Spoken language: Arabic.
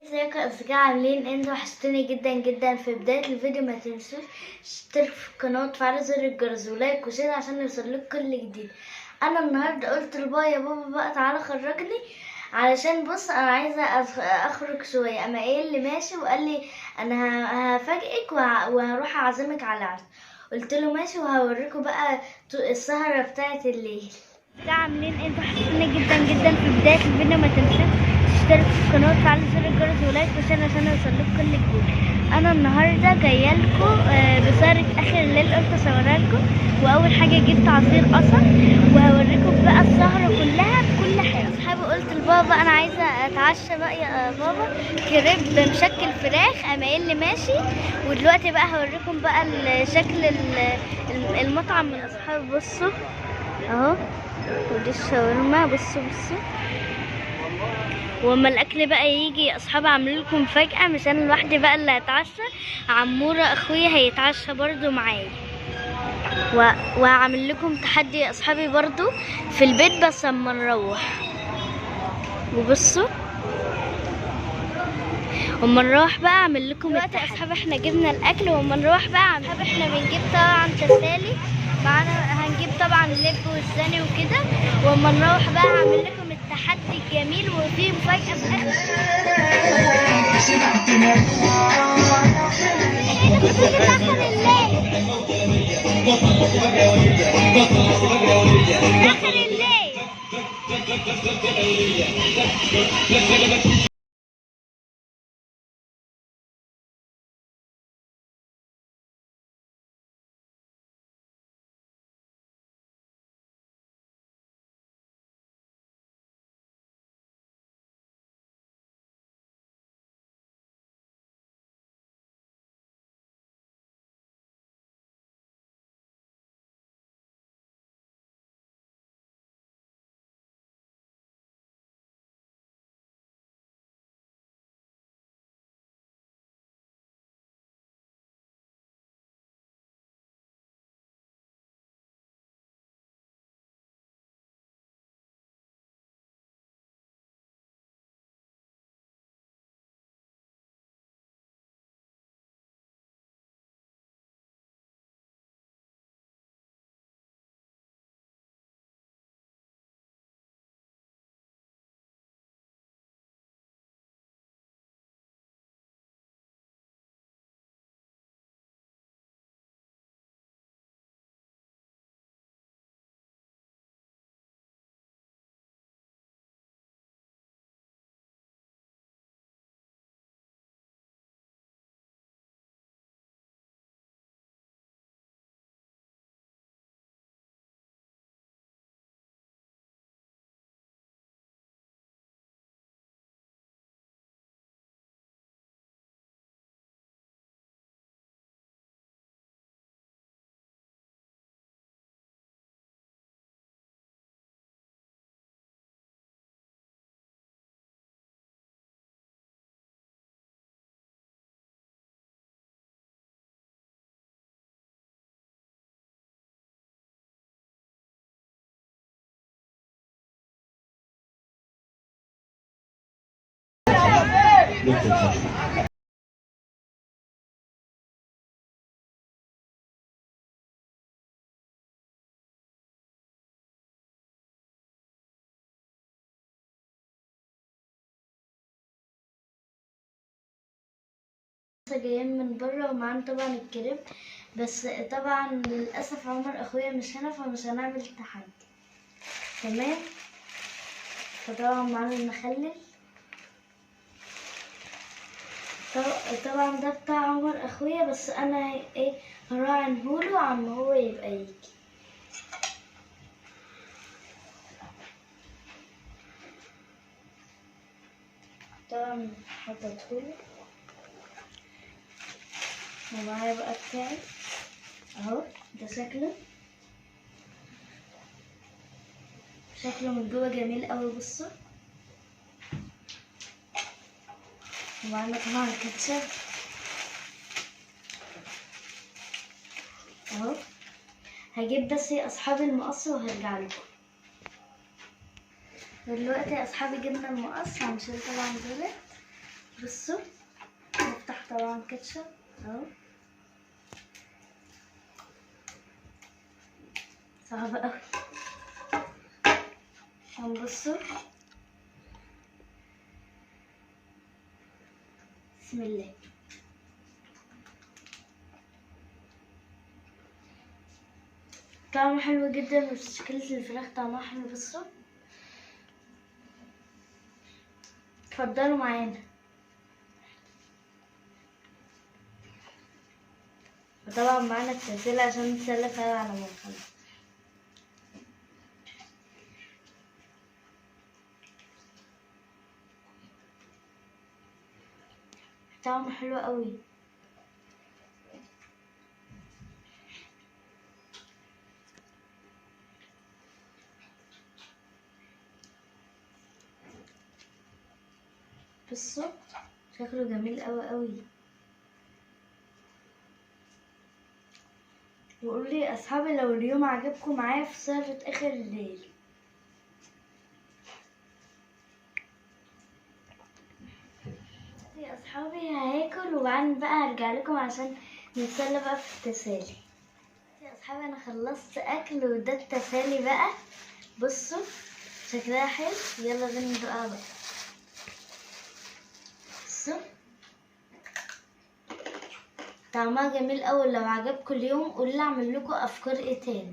ازيكم يا اصدقاء، عاملين انتوا؟ وحشتوني جدا جدا. في بدايه الفيديو ما تنسوش تشتركوا في القناه وتفعلوا زر الجرس ولايك وشير عشان يوصلكوا كل جديد. انا النهارده قلت لبابا يا بابا بقى تعالى خرجني، علشان بص انا عايزه اخرج شويه. اما ايه اللي ماشي وقال لي انا هفاجئك وهروح اعزمك على عرس. قلت له ماشي، وهوريكم بقى السهره بتاعه الليل. عاملين انتوا؟ وحشتوني جدا جدا. في بدايه الفيديو ما تنسوش تشتركوا في القناه وتفعلوا زر الجرس ولايك وشير عشان يوصلكوا كل جديد. انا النهارده جايه لكم بسهره اخر الليل، قلت اصورها لكم. واول حاجه جبت عصير قصب، وهوريكم بقى السهره كلها بكل حاجه. اصحابي قلت لبابا انا عايزه اتعشى بقى يا بابا كريب مشكل فراخ، اما ايه اللي ماشي. ودلوقتي بقى هوريكم بقى شكل المطعم من اصحابي. بصوا اهو، ودي الشاورما. بصوا واما الاكل بقى يجي يا اصحابي عاملين لكم مفاجاه، مش انا لوحدي بقى اللي هتعشى، عموره اخويا هيتعشى برضو معايا. وهعمل لكم تحدي يا اصحابي برضو في البيت بس اما نروح. وبصوا وما نروح بقى اعمل لكم دلوقتي يا اصحابي احنا جبنا الاكل، وما نروح بقى احنا بنجيب طبعا تسالي معانا، هنجيب طبعا اللب والثاني وكده. وما نروح بقى اعمل لكم التحدي الجميل وفيه مفاجاه في اخر الليل. جايين من بره ومعانا طبعا الكريب، بس طبعا للاسف عمر اخويا مش هنا فمش هنعمل تحدي. تمام. فطبعا معانا المخلل، طبعا ده بتاع عمر اخويا، بس انا ايه هراعنهوله عما هو يبقى يجي. طبعا حطيتهوله ومعايا بقى بتاعي اهو. ده شكله من جوه جميل قوي. بصوا، ومعانا طبعا الكاتشب اهو. هجيب بس يا اصحابي المقص وهرجع لكم. دلوقتي يا اصحابي جبنا المقص، هنشيل طبعا دولت بصوا نفتح طبعا كاتشب اهو. صعب اوي. هنبصوا بسم الله. طعمه حلو جدا وتشكيلة الفراخ طعمها حلو. بصوا اتفضلوا معانا. وطبعا معانا التتبيلة عشان نتسلى فيها على ما نخلص. طعمه حلو قوي. بصوا شكله جميل قوي قوي. وقولوا لي اصحابي لو اليوم عجبكم معايا في سهرة اخر الليل. يا اصحابي هاكل وبعدين بقى هرجع لكم عشان نتسلى بقى في التسالي. يا اصحابي انا خلصت اكل وده التسالي بقى. بصوا شكلها حلو. يلا بينا ندوقها بقى. بصوا طعمها جميل اوي. لو عجبكم اليوم قولوا لي اعمل لكم افكار ايه تاني.